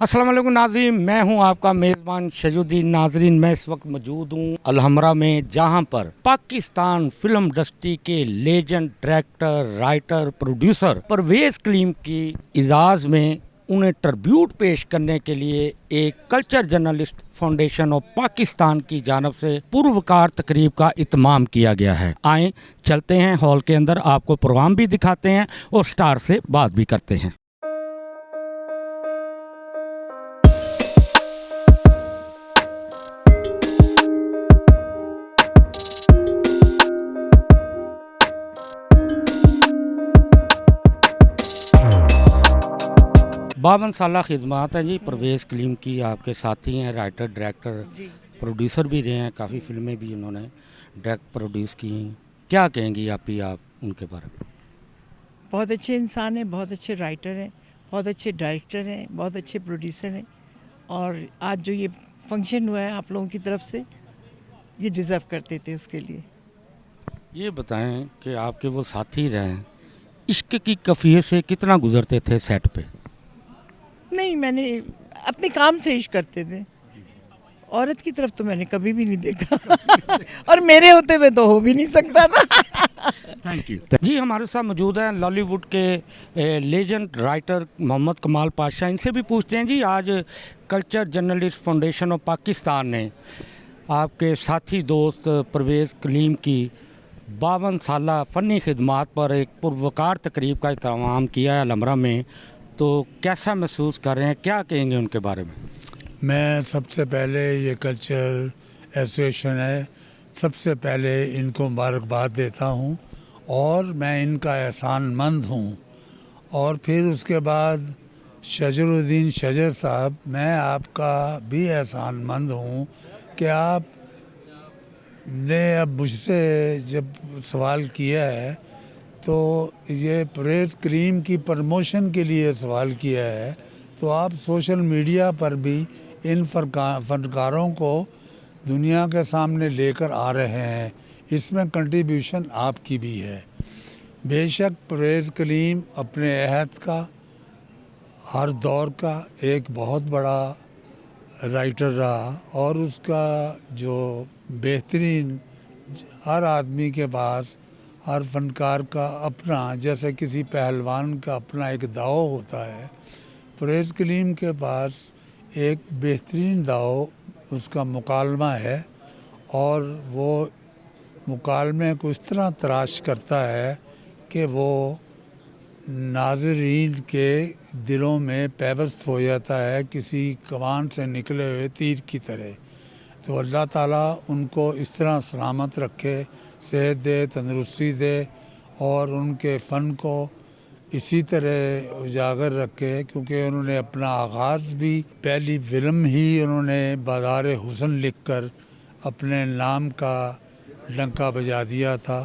अस्सलाम वालेकुम नाज़रीन, मैं हूं आपका मेज़बान शजुद्दीन। नाज़रीन, मैं इस वक्त मौजूद हूं अलहमरा में, जहां पर पाकिस्तान फिल्म इंडस्ट्री के legend director, writer, producer Parvez Kaleem की इजाज़ में उन्हें ट्रिब्यूट पेश करने के लिए एक culture journalist foundation of Pakistan की जानब से पुरवकार तकरीब का इत्माम किया गया है। आए चलते हैं हॉल के अंदर, आपको प्रोग्राम भी दिखाते हैं और स्टार से बात भी करते हैं। बावन साल खिदमत है जी परवेज़ कलीम की, आपके साथी हैं, राइटर, डायरेक्टर, जी। प्रोड्यूसर भी रहे हैं, काफ़ी फिल्में भी उन्होंने डायरेक्ट प्रोड्यूस की हैं। क्या कहेंगी आप उनके बारे में? बहुत अच्छे इंसान हैं, बहुत अच्छे राइटर हैं, बहुत अच्छे डायरेक्टर हैं, बहुत अच्छे प्रोड्यूसर हैं। और आज जो ये फंक्शन हुआ है आप लोगों की तरफ से, ये डिज़र्व करते थे उसके लिए। ये बताएं कि आपके वो साथी रहे हैं, इश्क की कफ़ियत से कितना गुजरते थे सेट पे? नहीं, मैंने अपने काम से इश्क करते थे, औरत की तरफ तो मैंने कभी भी नहीं देखा और मेरे होते हुए तो हो भी नहीं सकता था। थैंक यू जी। हमारे साथ मौजूद हैं लॉलीवुड के लेजेंड राइटर मोहम्मद कमाल पाशा। इनसे भी पूछते हैं जी, आज culture journalist foundation of Pakistan ने आपके साथी दोस्त परवेज़ कलीम की 52 साला फ़नी खिदमात पर एक पुरवकार तकरीब का इत्माम किया है अलहमरा में, तो कैसा महसूस कर रहे हैं, क्या कहेंगे उनके बारे में? मैं सबसे पहले ये कल्चर एसोसिएशन है, सबसे पहले इनको मुबारकबाद देता हूँ और मैं इनका एहसानमंद हूँ। और फिर उसके बाद शजरुद्दीन शजर साहब, मैं आपका भी एहसानमंद हूँ कि आप ने अब मुझसे जब सवाल किया है तो ये परवेज़ कलीम की प्रमोशन के लिए सवाल किया है, तो आप सोशल मीडिया पर भी इन फनकारों को दुनिया के सामने लेकर आ रहे हैं। इसमें कंट्रीब्यूशन आपकी भी है। बेशक परवेज़ कलीम अपने अहद का, हर दौर का एक बहुत बड़ा राइटर रहा और उसका जो बेहतरीन, हर आदमी के पास, हर फनकार का अपना, जैसे किसी पहलवान का अपना एक दाव होता है, परवेज़ कलीम के पास एक बेहतरीन दाव, उसका मुकालमा है। और वो मुकालमे को इस तरह तराश करता है कि वो नाज़रीन के दिलों में पैवस्त हो जाता है किसी कमान से निकले हुए तीर की तरह। तो अल्लाह ताला उनको इस तरह सलामत रखे, सेहत दे, तंदरुस्ती दे और उनके फ़न को इसी तरह उजागर रखे, क्योंकि उन्होंने अपना आगाज़ भी पहली फ़िल्म ही उन्होंने बाज़ार हुस्न लिखकर अपने नाम का डंका बजा दिया था।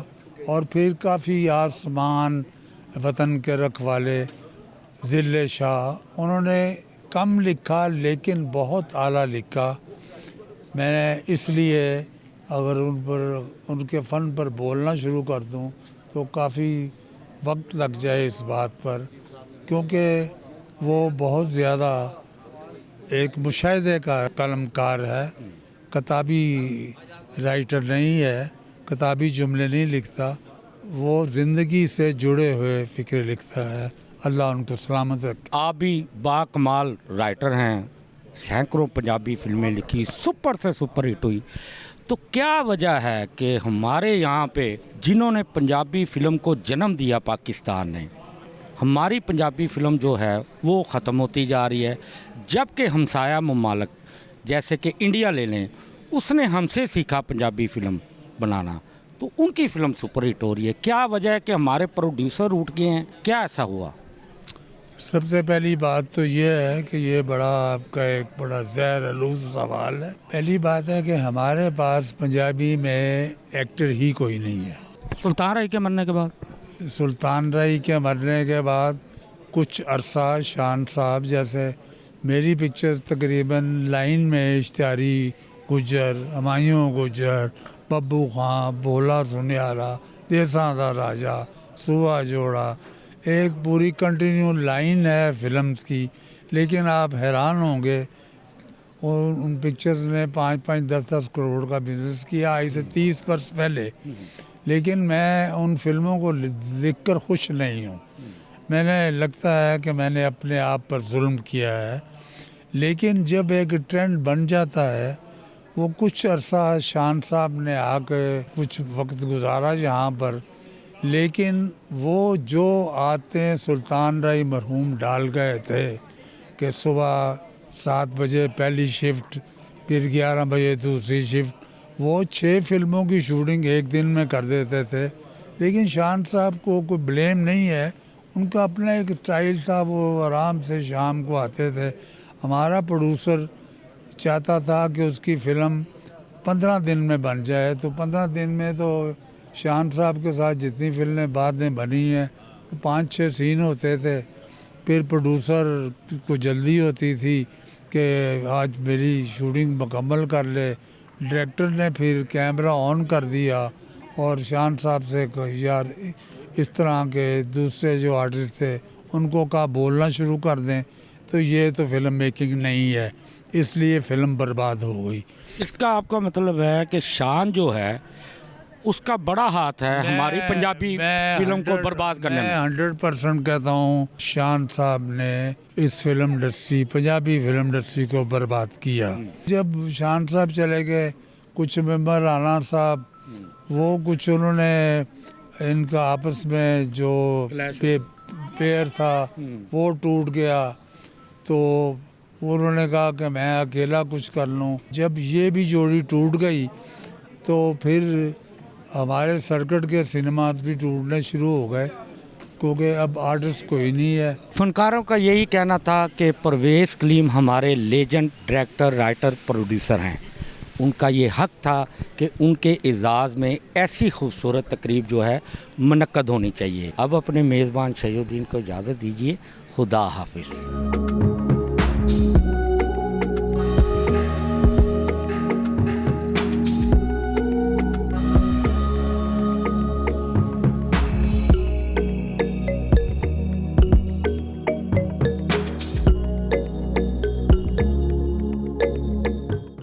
और फिर काफ़ी आसमान, वतन के रखवाले, ज़िले शाह, उन्होंने कम लिखा लेकिन बहुत आला लिखा। मैंने इसलिए अगर उन पर, उनके फ़न पर बोलना शुरू कर दूं तो काफ़ी वक्त लग जाए इस बात पर, क्योंकि वो बहुत ज़्यादा एक मुशाहिदे का कलमकार है, किताबी राइटर नहीं है, किताबी जुमले नहीं लिखता, वो ज़िंदगी से जुड़े हुए फ़िक्र लिखता है। अल्लाह उनको सलामत रखे। आप भी बाकमाल राइटर हैं, सैकड़ों पंजाबी फिल्में लिखी, सुपर से सुपर हिट हुई, तो क्या वजह है कि हमारे यहाँ पे जिन्होंने पंजाबी फिल्म को जन्म दिया पाकिस्तान ने, हमारी पंजाबी फिल्म जो है वो ख़त्म होती जा रही है, जबकि हमसाया ममालिक जैसे कि इंडिया ले लें, उसने हमसे सीखा पंजाबी फिल्म बनाना, तो उनकी फिल्म सुपर हिट हो रही है। क्या वजह है कि हमारे प्रोड्यूसर उठ गए हैं, क्या ऐसा हुआ? सबसे पहली बात तो ये है कि ये बड़ा आपका एक बड़ा ज़हर आलूज़ सवाल है। पहली बात है कि हमारे पास पंजाबी में एक्टर ही कोई नहीं है। सुल्तान राय के मरने के बाद, सुल्तान राय के मरने के बाद कुछ अरसा शान साहब जैसे, मेरी पिक्चर्स तकरीबन लाइन में इश्तिहारी गुजर, हमायूं गुजर, बब्बू खां, भोला सुनियारा, देसां दा राजा, सुआ जोड़ा, एक पूरी कंटिन्यू लाइन है फिल्म्स की। लेकिन आप हैरान होंगे उन पिक्चर्स ने 5-5, 10-10 करोड़ का बिजनेस किया आज से 30 वर्ष पहले। लेकिन मैं उन फिल्मों को देखकर खुश नहीं हूँ। मैंने लगता है कि मैंने अपने आप पर जुल्म किया है। लेकिन जब एक ट्रेंड बन जाता है, वो कुछ अरसा शान साहब ने आके कुछ वक्त गुजारा यहाँ पर, लेकिन वो जो आते सुल्तान राय मरहूम डाल गए थे कि सुबह 7 बजे पहली शिफ्ट, फिर 11 बजे दूसरी शिफ्ट, वो 6 फिल्मों की शूटिंग एक दिन में कर देते थे। लेकिन शान साहब को कोई ब्लेम नहीं है, उनका अपना एक स्टाइल था, वो आराम से शाम को आते थे। हमारा प्रोड्यूसर चाहता था कि उसकी फ़िल्म 15 दिन में बन जाए, तो 15 दिन में तो शान साहब के साथ जितनी फिल्में बाद में बनी हैं, 5-6 सीन होते थे। फिर प्रोड्यूसर को जल्दी होती थी कि आज मेरी शूटिंग मुकम्मल कर ले। डायरेक्टर ने फिर कैमरा ऑन कर दिया और शान साहब से यार इस तरह के दूसरे जो आर्टिस्ट थे उनको कहा बोलना शुरू कर दें, तो ये तो फिल्म मेकिंग नहीं है, इसलिए फ़िल्म बर्बाद हो गई। इसका आपका मतलब है कि शान जो है उसका बड़ा हाथ है हमारी पंजाबी फिल्म को बर्बाद करने में। 100% कहता हूँ, शान साहब ने इस film industry, Punjabi film industry को बर्बाद किया। जब शान साहब चले गए, कुछ मेंबर राणा साहब, वो कुछ उन्होंने इनका आपस में जो पेयर था वो टूट गया, तो उन्होंने कहा कि मैं अकेला कुछ कर लूँ। जब ये भी जोड़ी टूट गई तो फिर हमारे सर्किट के सिनेमास भी टूटने शुरू हो गए, क्योंकि अब आर्टिस्ट कोई नहीं है। फनकारों का यही कहना था कि परवेज़ कलीम हमारे लेजेंड डायरेक्टर, राइटर, प्रोड्यूसर हैं। उनका ये हक था कि उनके एजाज़ में ऐसी खूबसूरत तकरीब जो है मुनक्कद होनी चाहिए। अब अपने मेज़बान शहीउद्दीन को इजाज़त दीजिए। खुदा हाफिज़।